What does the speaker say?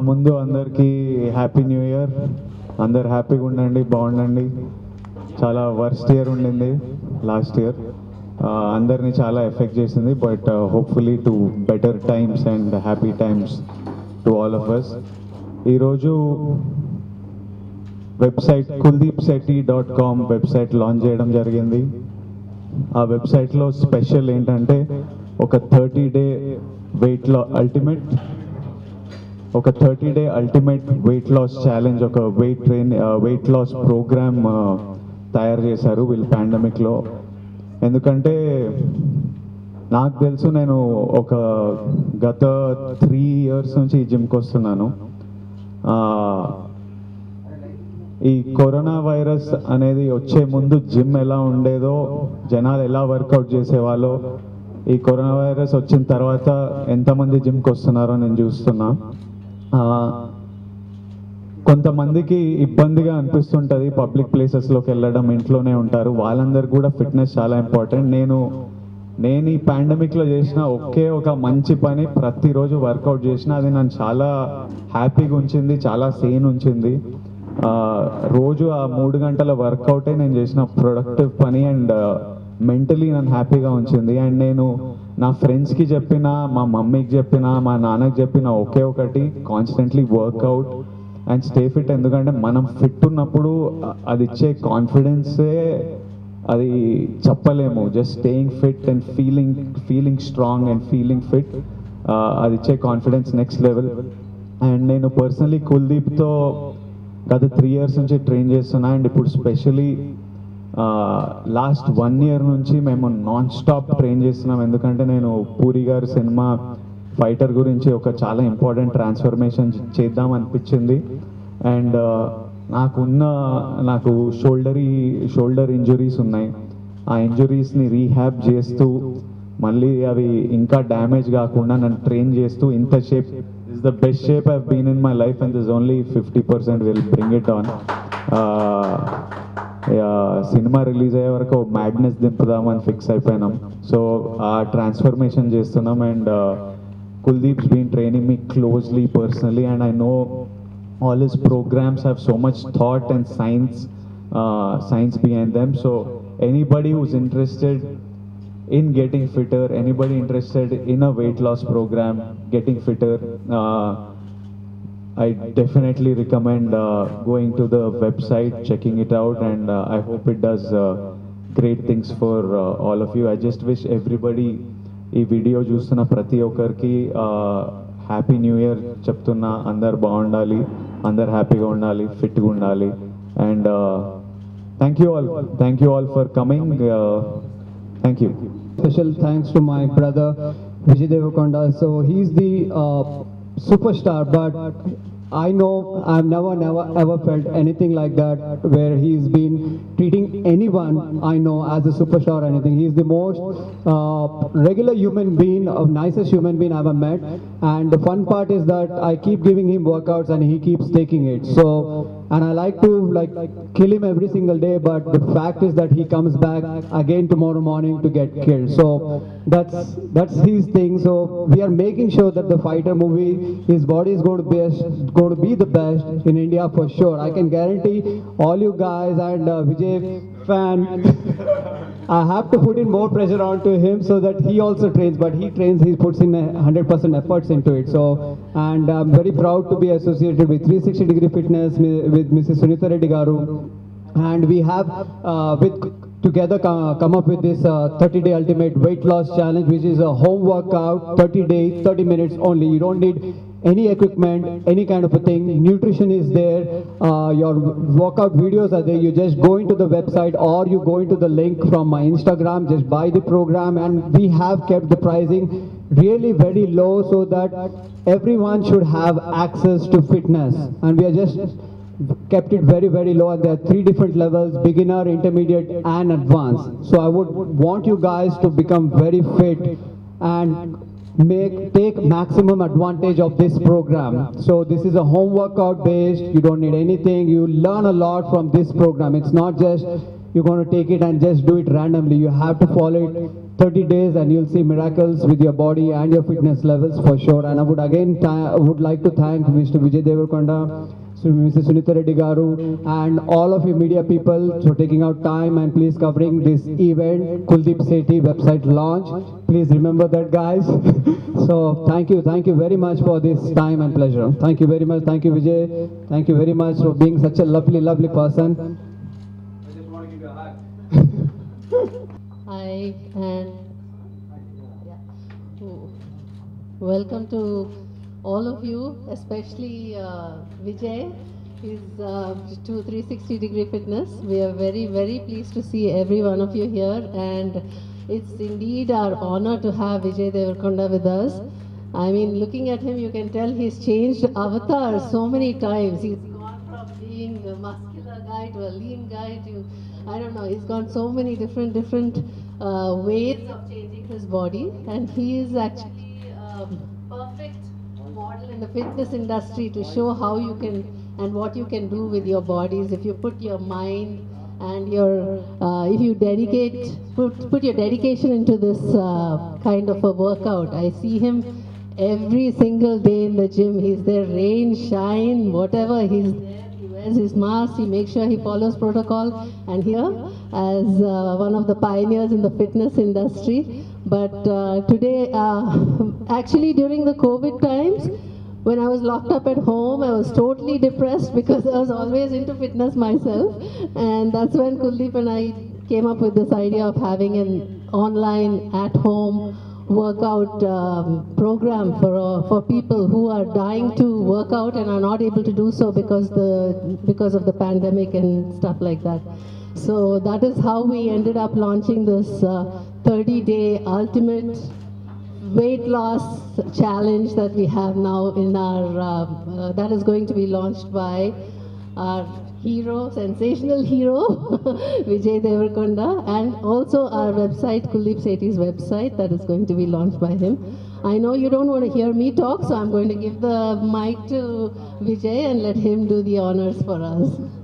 ముందు అందరికీ happy new year. అందరు హ్యాపీగా ఉండండి, బాగుండండి. చాలా వర్స్ట్ ఇయర్ ఉండింది లాస్ట్ ఇయర్, అందరినీ చాలా ఎఫెక్ట్ చేసింది. But hopefully to better times and happy times to all of us. ఈరోజు వెబ్సైట్ kuldeepsetti.com వెబ్సైట్ లాంచ్ చేయడం జరిగింది. ఆ వెబ్సైట్లో స్పెషల్ ఏంటంటే ఒక 30-day ultimate weight loss challenge, ఒక వెయిట్ లాస్ ప్రోగ్రామ్ తయారు చేశారు వీళ్ళు పాండమిక్లో. ఎందుకంటే నాకు తెలుసు, నేను ఒక గత 3 years నుంచి ఈ జిమ్కి వస్తున్నాను. ఈ కరోనా వైరస్ అనేది వచ్చే ముందు జిమ్ ఎలా ఉండేదో, జనాలు ఎలా వర్కౌట్ చేసేవాళ్ళో, ఈ కరోనా వైరస్ వచ్చిన తర్వాత ఎంతమంది జిమ్కి వస్తున్నారో నేను చూస్తున్నా. కొంతమందికి ఇబ్బందిగా అనిపిస్తుంటుంది పబ్లిక్ ప్లేసెస్లోకి వెళ్ళడం, ఇంట్లోనే ఉంటారు. వాళ్ళందరికీ కూడా ఫిట్నెస్ చాలా ఇంపార్టెంట్. నేను ఈ పాండమిక్లో చేసిన ఒకే ఒక మంచి పని, ప్రతిరోజు వర్కౌట్ చేసిన, అది నన్ను చాలా హ్యాపీగా ఉంచింది, చాలా సేన్ ఉంచింది. రోజు ఆ 3 గంటల వర్కౌటే నేను చేసిన ప్రొడక్టివ్ పని అండ్ మెంటలీ నన్ను హ్యాపీగా ఉంచింది. అండ్ నేను నా ఫ్రెండ్స్కి చెప్పిన, మా మమ్మీకి చెప్పిన, మా నాన్నకి చెప్పిన ఒకే ఒకటి, constantly workout and stay fit. ఎందుకంటే మనం ఫిట్ ఉన్నప్పుడు అది ఇచ్చే కాన్ఫిడెన్సే అది చెప్పలేము. Just staying fit and feeling strong and feeling fit, అది ఇచ్చే కాన్ఫిడెన్స్ నెక్స్ట్ లెవెల్. అండ్ నేను పర్సనలీ కుల్దీప్తో గత 3 years నుంచి ట్రైన్ చేస్తున్నా. అండ్ ఇప్పుడు స్పెషలీ లాస్ట్ 1 year నుంచి మేము నాన్ స్టాప్ ట్రైన్ చేస్తున్నాం. ఎందుకంటే నేను పూరి గారి సినిమా ఫైటర్ గురించి ఒక చాలా ఇంపార్టెంట్ ట్రాన్స్ఫర్మేషన్ చేద్దాం అనిపించింది. అండ్ నాకు షోల్డర్ ఇంజురీస్ ఉన్నాయి. ఆ ఇంజురీస్ని రీహ్యాబ్ చేస్తూ, మళ్ళీ అవి ఇంకా డ్యామేజ్ కాకుండా నన్ను ట్రైన్ చేస్తూ, ఇంత shape is the best shape I've been in my life, and there's only 50% will bring it on. Cinema release అయ్యే వరకు మ్యాడ్నెస్ దింపుదామని ఫిక్స్ అయిపోయినాం. సో ఆ ట్రాన్స్ఫర్మేషన్ చేస్తున్నాం. And Kuldeep's been training me closely personally, and I know all his programs have so much thought and science behind them. So anybody who's interested in getting fitter, anybody interested in a weight loss program, getting fitter, I definitely recommend going to the website, checking it out, and I hope it does great things for all of you. I just wish everybody ee video chustunna prati okkarki happy new year cheptunna. Andar baagundali, andar happy ga undali, fit ga undali. And thank you all for coming. Thank you. Special thanks to my brother Vijay Deverakonda. So he's the superstar, but I know I've never ever felt anything like that, where he's been treating anyone I know as a superstar or anything. He's the most regular human being, nicest human being I've ever met. And the fun part is that I keep giving him workouts and he keeps taking it. So, and I like to kill him every single day, but the fact is that he comes back again tomorrow morning to get killed. So that's his thing. So we are making sure that the fighter movie, his body is going to be the best in India for sure. I can guarantee all you guys and Vijay fan. I have to put in more pressure onto him so that he also trains, but he puts in 100% efforts into it. So, and I'm very proud to be associated with 360-degree fitness with Mrs. Sunitha Reddy Garu, and we have together come up with this 30-day ultimate weight loss challenge, which is a home workout, 30 days, 30 minutes only. You don't need any equipment, any kind of a thing. Nutrition is there, your workout videos are there. You just go into the website or you go into the link from my Instagram, just buy the program. And we have kept the pricing really very low so that everyone should have access to fitness, and we are just kept it very, very low, and there are 3 different levels: beginner, intermediate and advanced. So I would want you guys to become very fit and take maximum advantage of this program. So this is a home workout based. You don't need anything. You learn a lot from this program. It's not just you're going to take it and just do it randomly. You have to follow it 30 days and you'll see miracles with your body and your fitness levels for sure. And I would again would like to thank Mr. Vijay Devarakonda, Mrs. Sunita Reddy Garu, and all of you media people for taking out time and please covering this event, Kuldeep Sethi website launch. Please remember that, guys. So thank you very much for this time and pleasure. Thank you very much. Thank you, Vijay. Thank you very much for being such a lovely person. I just want to give you a hug. Hi, and welcome to all of you, especially Vijay. He's to 360-degree fitness. We are very pleased to see every one of you here, and it's indeed our honor to have Vijay Devarakonda with us. I mean, looking at him, you can tell he's changed avatars so many times. He's gone from being a muscular guy to a lean guy to, I don't know, he's gone so many different ways of changing his body, and he is actually a perfect model in the fitness industry to show how you can and what you can do with your bodies if you put your mind and your if you put your dedication into this kind of a workout. I see him every single day in the gym. He's there, rain, shine, whatever, he's there. He wears his mask, he makes sure he follows protocol, and here as one of the pioneers in the fitness industry. But today, actually during the COVID times, when I was locked up at home, I was totally depressed because I was always into fitness myself, and that's when Kuldeep and I came up with this idea of having an online at-home workout program for people who are dying to work out and are not able to do so because of the pandemic and stuff like that. So that is how we ended up launching this 30-day ultimate weight loss challenge that we have now in our that is going to be launched by our hero, sensational hero, Vijay Devarakonda, and also our website, Kuldeep Sethi's website, that is going to be launched by him. I know you don't want to hear me talk, so I'm going to give the mic to Vijay and let him do the honors for us.